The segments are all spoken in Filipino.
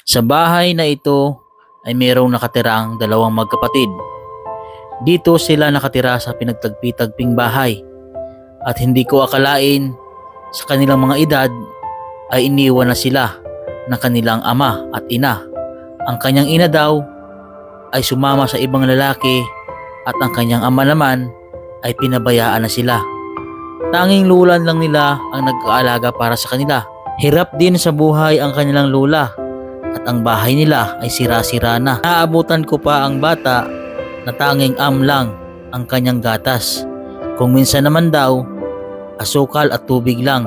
Sa bahay na ito ay mayroong nakatiraang dalawang magkapatid. Dito sila nakatira sa pinagtagpi-tagping bahay at hindi ko akalain sa kanilang mga edad ay iniwan na sila ng kanilang ama at ina. Ang kanyang ina daw ay sumama sa ibang lalaki at ang kanyang ama naman ay pinabayaan na sila. Tanging lulan lang nila ang nag-aalaga para sa kanila. Hirap din sa buhay ang kanilang lula at ang bahay nila ay sira-sira na. Naabutan ko pa ang bata na tanging lang ang kanyang gatas. Kung minsan naman daw, asukal at tubig lang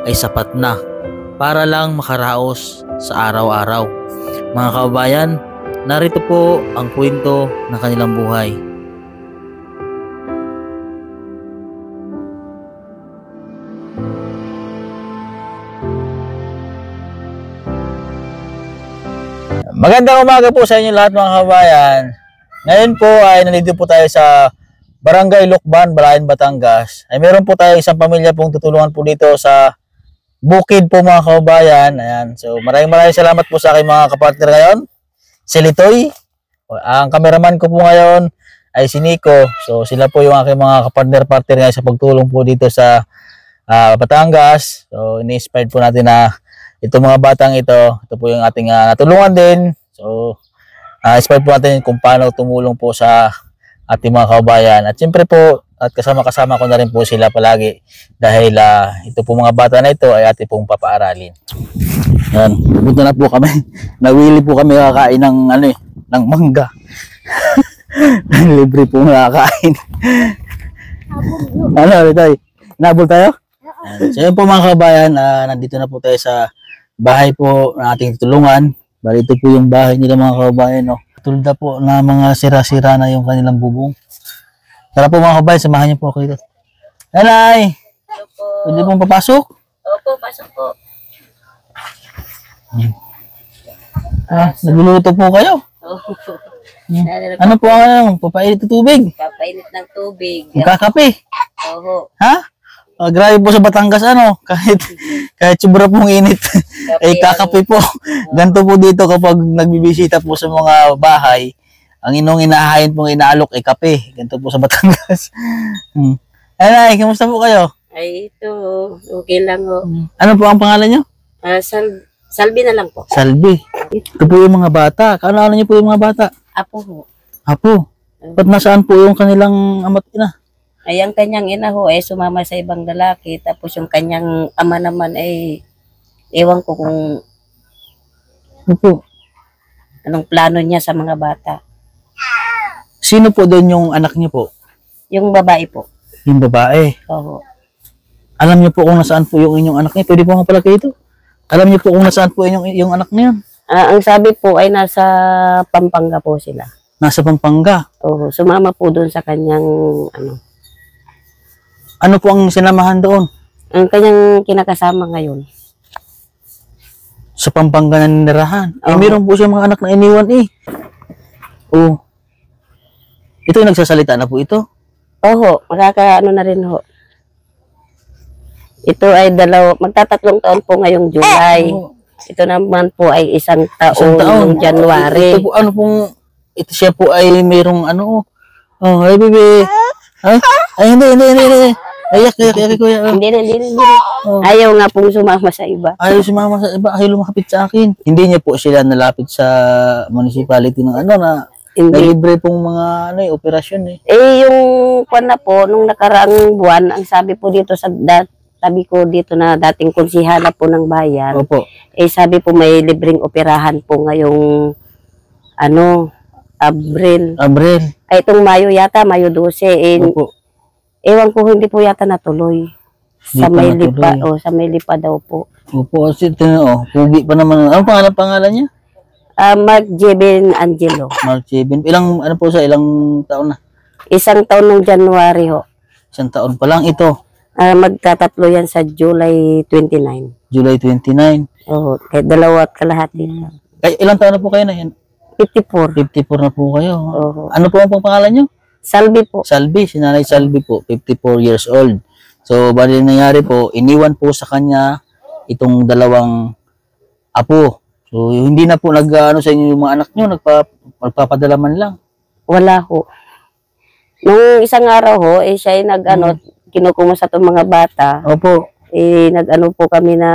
ay sapat na para lang makaraos sa araw-araw. Mga kababayan, narito po ang kwento ng kanilang buhay. Magandang umaga po sa inyo lahat mga kabayan. Ngayon po ay nandito po tayo sa Barangay Lucban, Balayan, Batangas. Ay meron po tayo isang pamilya pong tutulungan po dito sa bukid po mga kabayan. Ayan. So maraming salamat po sa aking mga kapartner ngayon. Si Litoy. Ang cameraman ko po ngayon ay si Nico. So sila po yung aking mga kapartner ngayon sa pagtulong po dito sa Batangas. So ini-inspired po natin na itong mga batang ito po yung ating natulungan din. So, inspired po natin kung paano tumulong po sa ating mga kababayan. At siyempre po, at kasama-kasama ko na rin po sila palagi dahil ito po mga bata na ito ay ating pong papaaralin. Yan, pupunta na po kami. Nawili po kami kakain ng, ng mangga. Libre po nakakain. Tayo? Nabol tayo? So yun po mga kababayan, nandito na po tayo sa bahay po na ating tulungan. Bali ito po yung bahay nila mga kababayan. No? Tulda po na mga sira-sira na yung kanilang bubong. Tara po mga kababayan, samahan niyo po ako dito. Nanay! Pwede pong papasok? Opo, pasok po. Nagluluto po kayo? Opo. Ano po ang papainit ng tubig? Papainit ng tubig. Magkakape? Oho. Ha? Grabe po sa Batangas kahit sobra pong init ay kakape po. Ganto po dito kapag nagbibisita po sa mga bahay, ang inong inahain pong inaalok ay kape. Ganto po sa Batangas. Ay, kamusta po kayo? Ay, ito. Okay lang ho. Ano po ang pangalan nyo? Salbi na lang po. Salbi. Ito po yung mga bata. Ano niyo po yung mga bata? Apo ho. Apo. Ba't nasaan po yung kanilang ama't ina? Ay, ang kanyang ina ho ay sumama sa ibang lalaki. Tapos yung kanyang ama naman ay ewan ko kung Opo. anong plano niya sa mga bata. Sino po doon yung anak niyo po? Yung babae po. Yung babae. Oho. Alam niyo po kung nasaan po yung inyong anak niya? Pwede po nga pala kayo ito. Alam niyo po kung nasaan po yung anak niya? Ang sabi po ay nasa Pampanga po sila. Nasa Pampanga. Oho. Sumama po doon sa kanyang Ano po ang sinamahan doon? ang kanyang kinakasama ngayon. Sa Pampanga na ninirahan. Eh, Oo. meron po siya mga anak na iniwan eh. Oh. Ito yung nagsasalita na po ito. Oho, makakaano na rin ho. Ito ay magtatatlong taon po ngayong July. Oo. Ito naman po ay isang taon, Isang taon. noong January. Ito po, ito siya po ay merong Oh, ay baby. Ay, hindi. Ayak, kuya. Hindi. Oh. Ayaw nga pong sumama sa iba. Ayaw sumama sa iba, ayaw lumapit sa akin. Hindi niya po sila nalapit sa municipality ng na Hindi. libre pong mga operasyon eh. Yung kwan na po, nung nakaraang buwan, ang sabi po dito sa tabi ko dito na dating konsihala po ng bayan, Opo. sabi po may libreng operahan po ngayong Abril. Ay, itong Mayo yata, Mayo 12. Opo. Ewan ko, hindi po yata natuloy. Sa Hindi pa may natuloy. lipa, sa may lipa daw po. Opo, kasi pugi pa naman. Ano pangalan niya? Mark Jeben Angelo. Mark Jeben. Ilang taon na? Isang taon ng January ho. Isang taon pa lang ito. Magtatatlo yan sa July 29. July 29. Oh, kahit 2 kalahati. Ay, ilang taon na po kayo na yan? 54. 54 na po kayo. Oo. Ano po ang pangalan niyo? Salvi po. Salvi, si Nanay Salvi po, 54 years old. So, bali nangyari po, iniwan po sa kanya itong dalawang apo. So, hindi na po nag-ano sa inyo yung mga anak nyo, nagpapadala man lang. Wala ho. Nung isang araw ho, siya ay kinukumusta itong mga bata. Opo. Nag-ano po kami na,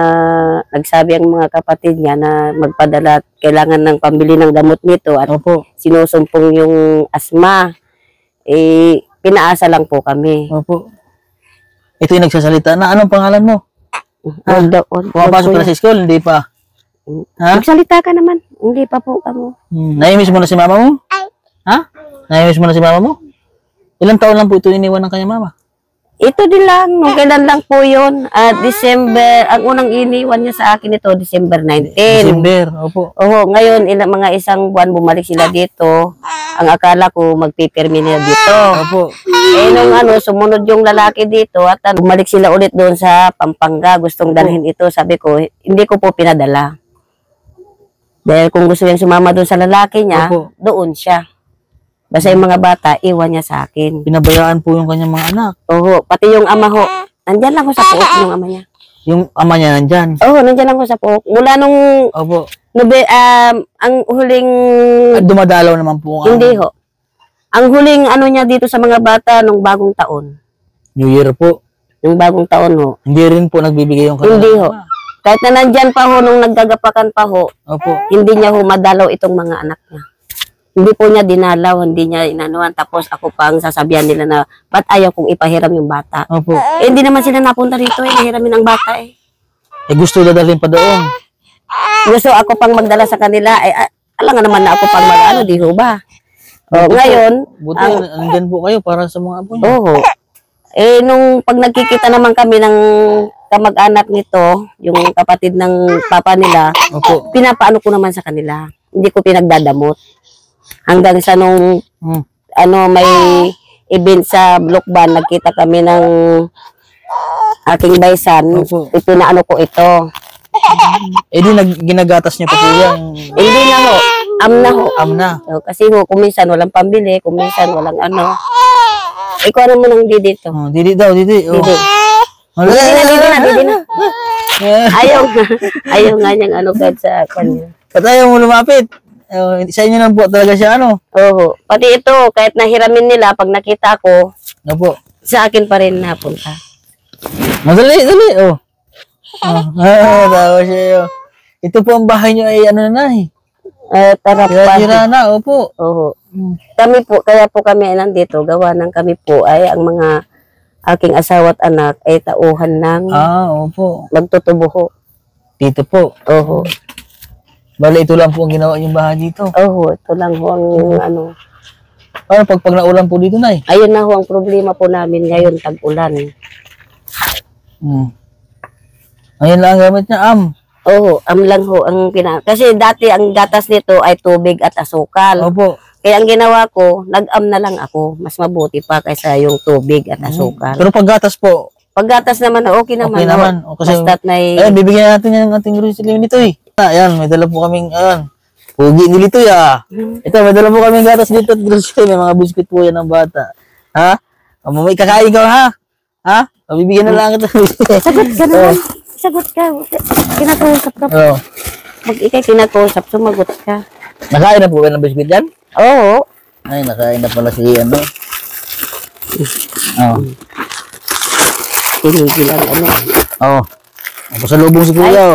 nagsabi ang mga kapatid niya na magpadala at kailangan ng pambili ng gamot nito at Opo. sinusumpong yung asma. Pinaasa lang po kami. Opo. Ito yung nagsasalita na, anong pangalan mo? Pumapasok ka na sa school, hindi pa. Ha? Magsalita ka naman. Hindi pa po kamo. Naimis mo na si mama mo? Ha? Naimis mo na si mama mo? Ilang taon lang po ito iniwan ng kanyang mama? Ito din lang. Nung kailan lang po yun. December. Ang unang iniwan niya sa akin ito, December 19. December, opo. Oo, ngayon, mga isang buwan bumalik sila dito. Ang akala ko, magpipirmi nila dito. Opo. Nung sumunod yung lalaki dito at bumalik sila ulit doon sa Pampanga. Gustong dalhin ito. Sabi ko, hindi ko po pinadala. Dahil kung gusto niyang sumama doon sa lalaki niya, Opo. doon siya. Basta yung mga bata, iwan niya sa akin. Pinabayaan po yung kanyang mga anak. Oo, pati yung ama ho. Nandyan lang ko sa puok yung ama niya. Yung ama niya nandyan. Oo, nandyan lang ko sa puok. Mula nung, Opo. ang huling, Dumadalaw naman po ang hindi ho. Ang huling niya dito sa mga bata nung bagong taon. New Year po. Yung bagong taon ho. Hindi rin po nagbibigay yung kanyang Hindi ho. ama. Kahit na nandyan pa ho, nung naggagapakan pa ho, Opo. hindi niya ho madalaw itong mga anak niya. Hindi po niya dinalaw, hindi niya inanuan. Tapos ako pang sasabihan nila na, ba't ayaw kong ipahiram yung bata? Opo. Hindi naman sila napunta rito nahiramin ang bata Gusto dadalhin pa doon. Gusto ako pang magdala sa kanila, alam nga naman na ako pang mag-ano, di ho ba? Ngayon, Buti, nandyan po kayo para sa mga apo niyo. oo. Nung pag nagkikita naman kami ng kamag-anak nito, yung kapatid ng papa nila, Opo. pinapaano ko naman sa kanila. Hindi ko pinagdadamot. Hanggang sa nung may event sa Lukban, nagkita kami ng aking baysan, Opo. ipinaano ko ito. Di ginagatas niya pa po yan. Hindi na ho, na ho. Amna. Kasi ho, kuminsan walang pambili, kuminsan walang ano. Ikaw ano mo nang didi to? Oh, didi daw, didi. Oh. Didi. Didi na. Ayaw nga niyang kahit sa kanya. Ba't ayaw mo lumapit? Sa inyo lang po talaga siya Oo. Pati ito, kahit nahiramin nila, pag nakita ko, Opo. sa akin pa rin napunta. Madali, dali. Oh. Tawa siya. Ito po ang bahay niyo ay ano na eh. Tara pa. Tira na, opo. Oo. Kami po, kaya po kami nandito, gawa ng kami po ay ang mga aking asawa at anak ay tauhan ng Opo. magtutubo. Dito po. Oo. Bale, ito lang po ang ginawa yung bahay dito. Oo, ito lang ho ang Paano pag naulan po dito na eh? Ayun na ho ang problema po namin ngayon, tag-ulan. Ayun lang ang gamit niya, Oo, lang ho ang kasi dati ang gatas nito ay tubig at asukal. Opo. Kaya ang ginawa ko, nag-am na lang ako. Mas mabuti pa kaysa yung tubig at asukal. Pero pag gatas po, Pag gatas naman, okay naman. okay naman. O, kasi, Basta't may... bibigyan natin yan ng ating grocery nito eh. Ayan, may dala po kaming, pugi ni Litoy Ito, may dala po kaming gatas dito at grocery. May mga biscuit po yan ng bata. Ha? May kakain ka ha? Ha? Bibigyan na lang kita. Sagot ka naman. Sagot ka. Kinakausap ka. Oo. Pag ikay kinakausap, sumagot ka. Nakain na po ba ng biscuit yan? Oo. Ay, nakain na pala si ano. Oo. Tinigil ang Oo. Pasalubong si kuya.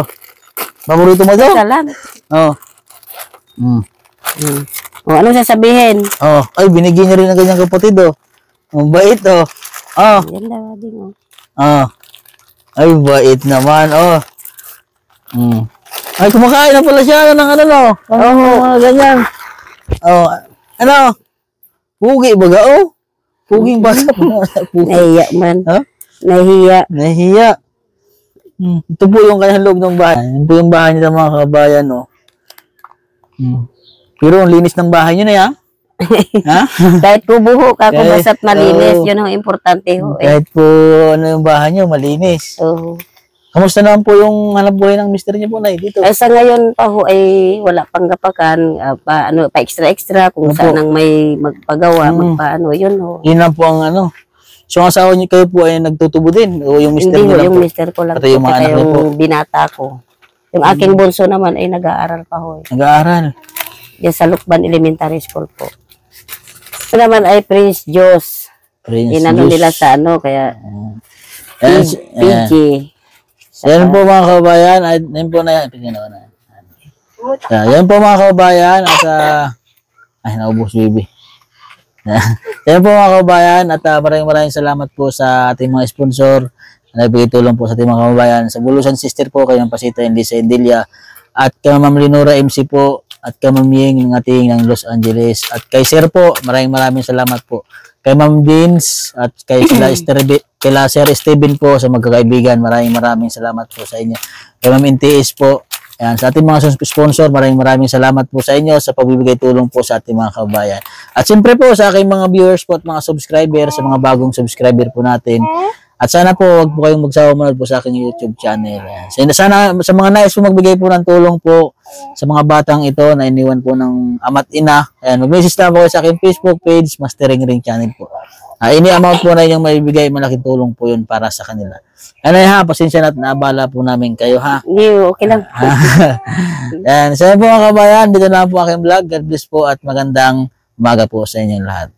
Paborito mo ito? Isa lang. Oo. Ano sasabihin? Ay, binigyan niya rin ng kanyang kapatid Ang bait Yan daw, ding Ay, bait naman Ay, kumakain na pala siya ng mga ganyan. Pugi baga Puging bata. Nahiya man. Ha? Nahiya. Ito po yung kanyang loob ng bahay. Ito po yung bahay nila mga kabayan, Pero ang linis ng bahay nyo na yan. Ha? Kahit po buho ka, kung Kahit, basta't malinis, yun ang importante ho. Kahit po yung bahay nyo, malinis. Oo. Kamusta naman po yung hanap buhay ng mister niyo po na dito? Sa ngayon pa ho ay wala pang gapakan, pa extra kung Opo. saan ang may magpagawa, magpaano, yun ho. Yun lang po ang So ang asawa niyo kayo po ay nagtutubo din o yung mister Hindi niyo ho, lang yung po? mister ko lang Pati yung po, mga kaya anak niyo yung binata ko. Yung aking bunso naman ay nag-aaral pa ho. Nag-aaral. Diyan sa Lukban Elementary School po. Ito naman ay Prince Diyos. Prince Inano Diyos. nila sa ano, kaya Ayan, PG. yan po mga kababayan. Yan po na yan. Yan po mga kababayan. At ay, naubos baby. Yan po mga kababayan. At maraming salamat po sa ating mga sponsor na nagbigay tulong po sa ating mga kababayan. Sa Bulusan Sister po, kay Ma'am Pasita and Lisa Endilia. At kay Ma'am Lenora MC po. At kay Ma'am Ying ng ating ng Los Angeles. At kay Sir po, maraming salamat po. Kay Ma'am Dins at kay kila Sir Steven po sa magkakaibigan. Maraming salamat po sa inyo. Kay Ma'am NTS po. Ayan, sa ating mga sponsor, maraming salamat po sa inyo sa pagbibigay tulong po sa ating mga kababayan. At siyempre po sa aking mga viewers po at mga subscriber, sa mga bagong subscriber po natin. At sana po wag po kayong magsawa manood po sa aking YouTube channel. Ayan. Sana sa mga nais po magbigay po ng tulong po sa mga batang ito na iniwan po ng ama't ina. Ayan, mag-message na po kayo sa aking Facebook page, Mastering Ring Channel po. Ini amount po na inyong maibigay, malaking tulong po yun para sa kanila. Ano ha, pasensya na at naabala po namin kayo ha. Hindi, okay lang. Yan, sa po mga kabayan, dito na po aking vlog. God bless po at magandang umaga po sa inyong lahat.